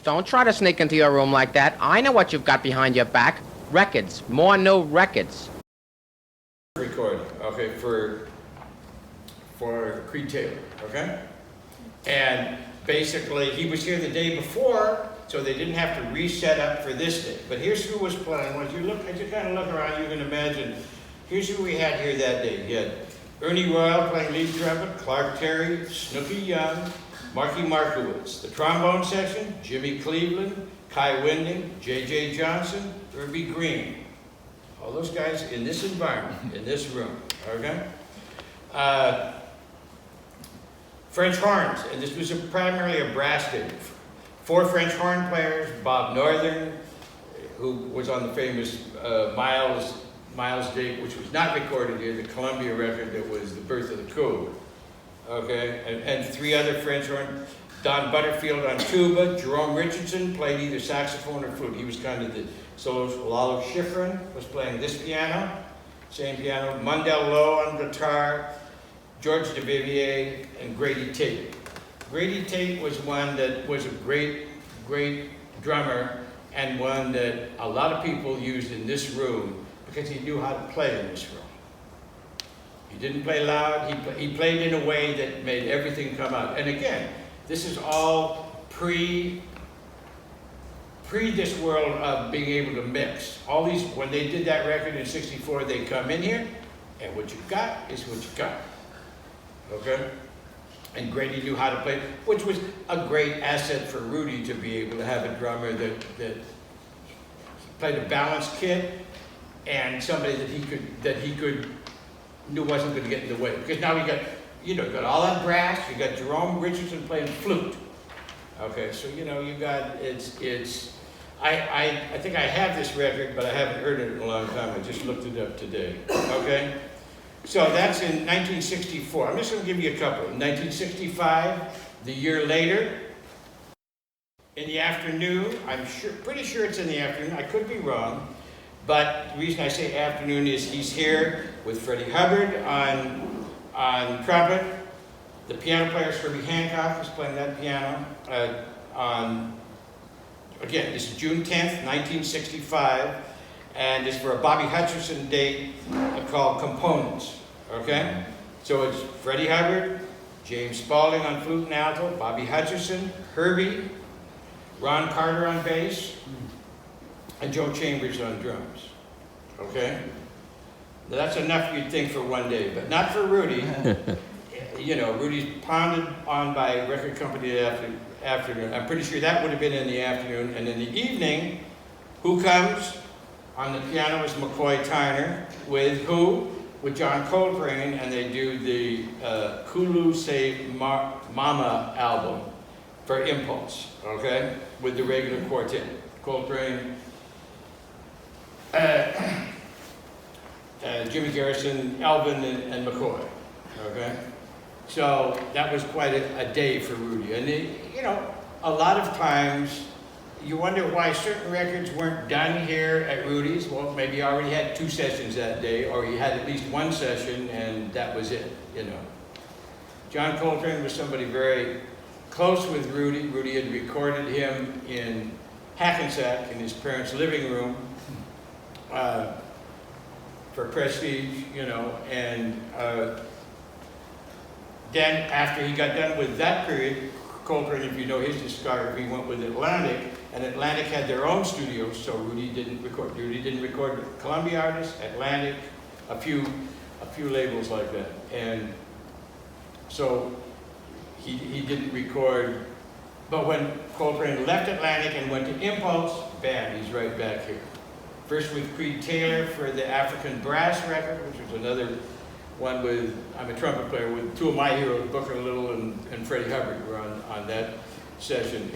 Don't try to sneak into your room like that. I know what you've got behind your back. Records. More new records. Recording, okay, for Creed Taylor, okay? And basically, he was here the day before, so they didn't have to reset up for this day. But here's who was playing. As you kind of look around, you can imagine, here's who we had here that day. You had Ernie Royal playing lead trumpet, Clark Terry, Snooky Young, Marky Markowitz. The trombone section, Jimmy Cleveland, Kai Winding, J.J. Johnson, Irby Green. All those guys in this environment, in this room, okay? French horns, and this was primarily a brass day. 4 French horn players, Bob Northern, who was on the famous Miles date, which was not recorded here, the Columbia record that was the birth of the code. Okay, and 3 other French horn. Don Butterfield on tuba, Jerome Richardson played either saxophone or flute. He was kind of the soloist. Lalo Schifrin was playing this piano, same piano. Mundell Lowe on guitar, George DeVivier, and Grady Tate. Grady Tate was one that was a great drummer, and one that a lot of people used in this room because he knew how to play in this room. He didn't play loud, he played in a way that made everything come out. And again, this is all pre this world of being able to mix. All these, when they did that record in '64, they come in here, and what you got is what you got. Okay? And Grady knew how to play, which was a great asset for Rudy to be able to have a drummer that played a balanced kit and somebody that he could knew wasn't going to get in the way. Because now you got all that brass, you got Jerome Richardson playing flute. Okay, so you got I think I have this record, but I haven't heard it in a long time. I just looked it up today. Okay? So that's in 1964. I'm just going to give you a couple. In 1965, the year later, in the afternoon, pretty sure it's in the afternoon, I could be wrong, but the reason I say afternoon is he's here with Freddie Hubbard on trumpet. The piano player, Herbie Hancock, is playing that piano. Again, this is June 10th, 1965. And it's for a Bobby Hutcherson date called Components, okay? So it's Freddie Hubbard, James Spaulding on flute and alto, Bobby Hutcherson, Herbie, Ron Carter on bass, and Joe Chambers on drums, okay? Now that's enough, you'd think, for one day, but not for Rudy. Rudy's pounded on by a record company that afternoon. I'm pretty sure that would have been in the afternoon. And in the evening, who comes? On the piano is McCoy Tyner with who? With John Coltrane, and they do the Kulu Say Mama album for Impulse, okay? With the regular quartet. Coltrane, Jimmy Garrison, Elvin, and McCoy, okay? So that was quite a day for Rudy. And a lot of times, you wonder why certain records weren't done here at Rudy's. Well, maybe he already had 2 sessions that day, or he had at least 1 session, and that was it, John Coltrane was somebody very close with Rudy. Rudy had recorded him in Hackensack in his parents' living room for Prestige, and then after he got done with that period, Coltrane, if you know his discography, went with Atlantic, and Atlantic had their own studios, so Rudy didn't record. Rudy didn't record with Columbia artists, Atlantic, a few labels like that, and so he didn't record. But when Coltrane left Atlantic and went to Impulse, bam, he's right back here. First with Creed Taylor for the African Brass record, which was another one with, I'm a trumpet player, with 2 of my heroes, Booker Little and Freddie Hubbard were on that session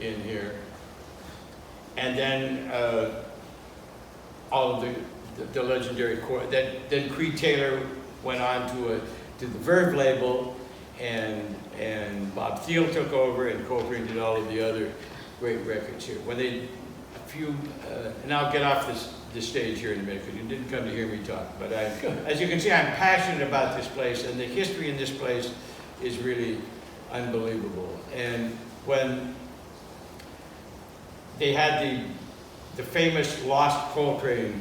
in here. And then all of the legendary chord. Then Creed Taylor went on to the Verve label, and Bob Thiel took over, and Coltrane did all of the other great records here. When and I'll get off this stage here in a minute, because you didn't come to hear me talk, but as you can see, I'm passionate about this place, and the history in this place is really unbelievable. And when they had the famous lost Coltrane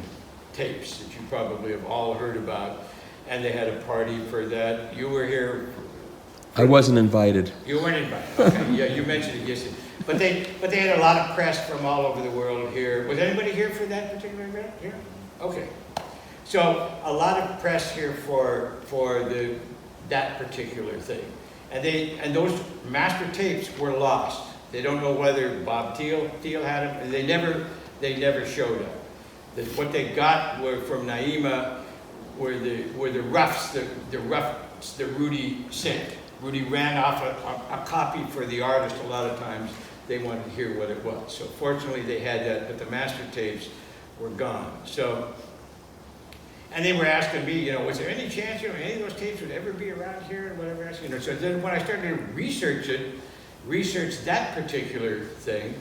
tapes that you probably have all heard about, and they had a party for that. You were here. I wasn't invited. You weren't invited. Okay. Yeah, you mentioned it yesterday. But they had a lot of press from all over the world here. Was anybody here for that particular event? Here? Okay. So a lot of press here for that particular thing. And those master tapes were lost. They don't know whether Bob Thiel had them. They never showed up. What they got were from Naima were the roughs that Rudy sent. Rudy ran off a copy for the artist. A lot of times they wanted to hear what it was. So fortunately they had that, but the master tapes were gone. So, and they were asking me, was there any chance, any of those tapes would ever be around here and whatever else, So then when I started to research that particular thing,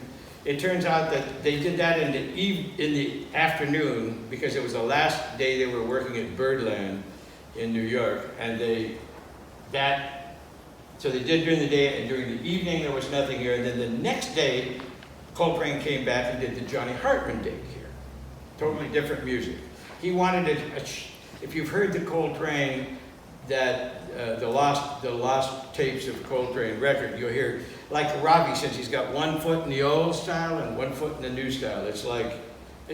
it turns out that they did that in the afternoon because it was the last day they were working at Birdland in New York, and so they did during the day, and during the evening there was nothing here, and then the next day, Coltrane came back and did the Johnny Hartman date here. Totally different music. He wanted if you've heard the Coltrane, the lost tapes of Coltrane record, you'll hear, like Robbie says, he's got 1 foot in the old style and 1 foot in the new style. It's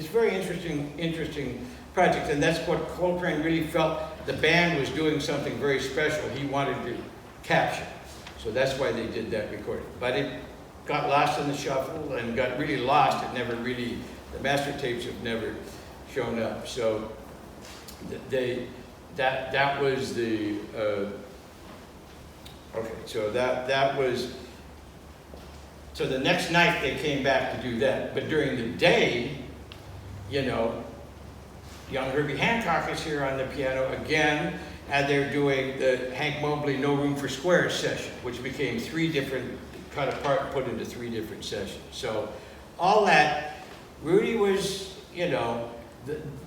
very interesting project, and that's what Coltrane really felt the band was doing something very special. He wanted to capture. So that's why they did that recording. But it got lost in the shuffle and got really lost. The master tapes have never shown up. So that was the, okay, so that was, so the next night they came back to do that. But during the day, young Herbie Hancock is here on the piano again, and they're doing the Hank Mobley No Room for Squares session, which became 3 different, cut apart and put into 3 different sessions. So all that, Rudy was,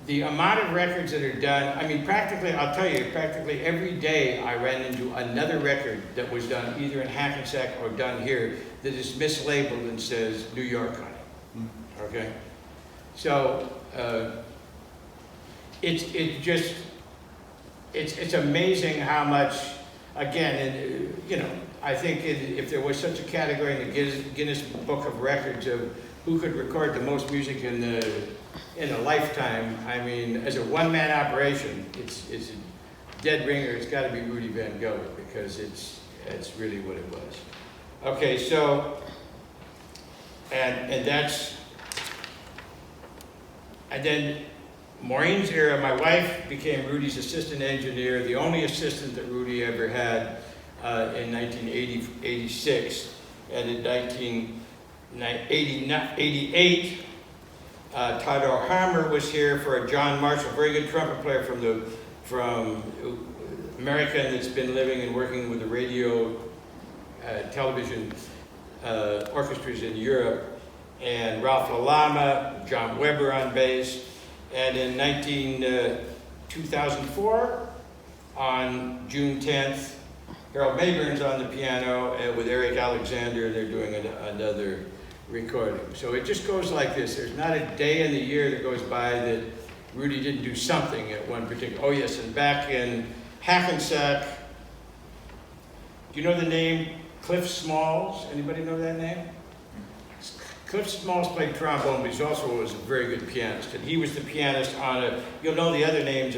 the amount of records that are done, I mean, I'll tell you, practically every day I ran into another record that was done either in Hackensack or done here that is mislabeled and says New York on it, okay? So, it's amazing how much, again, I think if there was such a category in the Guinness Book of Records of who could record the most music in a lifetime, I mean, as a one-man operation, it's a dead ringer. It's got to be Rudy Van Gelder because it's really what it was. Okay, so, and then Maureen's era, my wife became Rudy's assistant engineer, the only assistant that Rudy ever had in 1986. And in 1988, Theodore Harmer was here for a John Marshall, very good trumpet player from America that's been living and working with the radio, television orchestras in Europe. And Ralph LaLama, John Weber on bass. And in 2004, on June 10th, Harold Mayburn's on the piano with Eric Alexander. They're doing another recording. So it just goes like this. There's not a day in the year that goes by that Rudy didn't do something at one particular. Oh yes, and back in Hackensack, do you know the name Cliff Smalls? Anybody know that name? Cliff Smalls played trombone, but he also was a very good pianist. And he was the pianist on you'll know the other names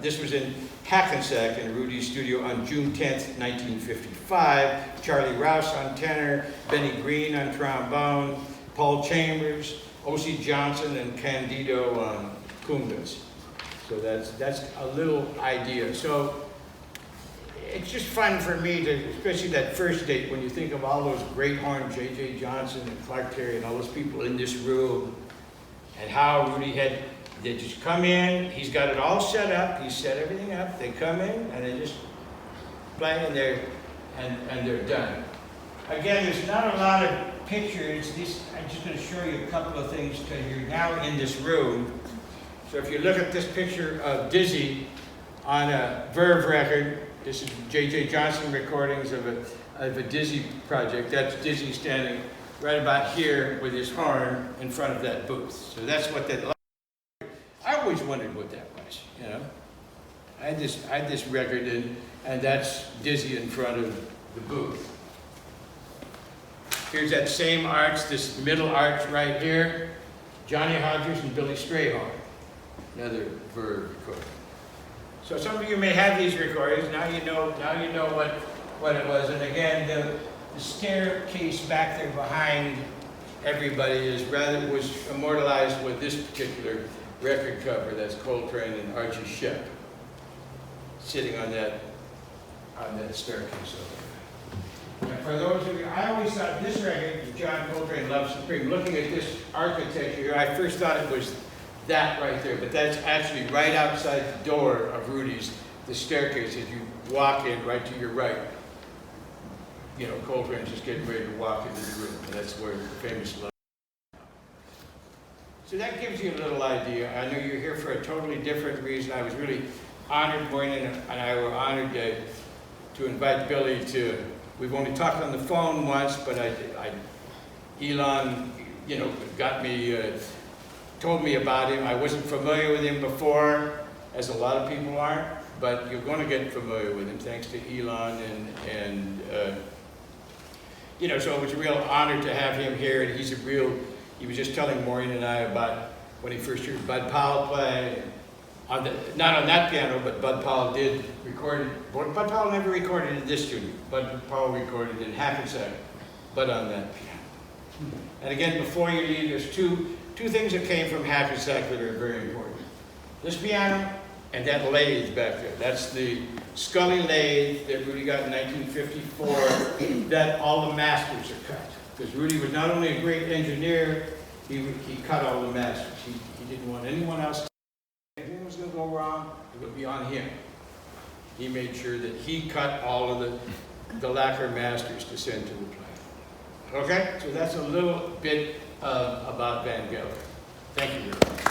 this was in Hackensack in Rudy's studio on June 10th, 1955. Charlie Rouse on tenor, Benny Green on trombone, Paul Chambers, O.C. Johnson, and Candido on congas. So that's a little idea. So it's just fun for me to, especially that first date, when you think of all those great horns, J.J. Johnson and Clark Terry and all those people in this room, and how Rudy they just come in, he's got it all set up, he's set everything up, they come in and they just play and they're done. Again, there's not a lot of pictures. I'm just going to show you a couple of things because you're now in this room. So if you look at this picture of Dizzy on a Verve record, this is J.J. Johnson recordings of a Dizzy project. That's Dizzy standing right about here with his horn in front of that booth. So that's what that. I always wondered what that was. You know, I had this record and that's Dizzy in front of the booth. Here's that same arch, this middle arch right here. Johnny Hodges and Billy Strayhorn, another Verve recording. So some of you may have these recordings. Now you know what it was. And again, the staircase back there behind everybody was immortalized with this particular record cover. That's Coltrane and Archie Shepp sitting on that staircase over there. And for those of you, I always thought this record, John Coltrane Love Supreme, looking at this architecture here, I first thought it was that right there, but that's actually right outside the door of Rudy's, the staircase as you walk in right to your right. You know, Coltrane's just getting ready to walk into the room, and that's where the famous Love. So that gives you a little idea. I know you're here for a totally different reason. I was really honored, Maureen and I were honored to invite Billy to. We've only talked on the phone once, but Elan, you know, told me about him. I wasn't familiar with him before, as a lot of people aren't, but you're going to get familiar with him thanks to Elan and you know, so it was a real honor to have him here, and he was just telling Maureen and I about when he first heard Bud Powell play, not on that piano, but Bud Powell did record it. Bud Powell never recorded in this studio. Bud Powell recorded in Hackensack, but on that piano. And again, before you leave, there's two things that came from Hackensack that are very important. This piano and that lathe back there. That's the Scully lathe that Rudy got in 1954 that all the masters are cut. Because Rudy was not only a great engineer, he cut all the masters. He didn't want anyone else. If anything was going to go wrong, it would be on him. He made sure that he cut all of the lacquer masters to send to the play. Okay? So that's a little bit about Van Gelder. Thank you very much.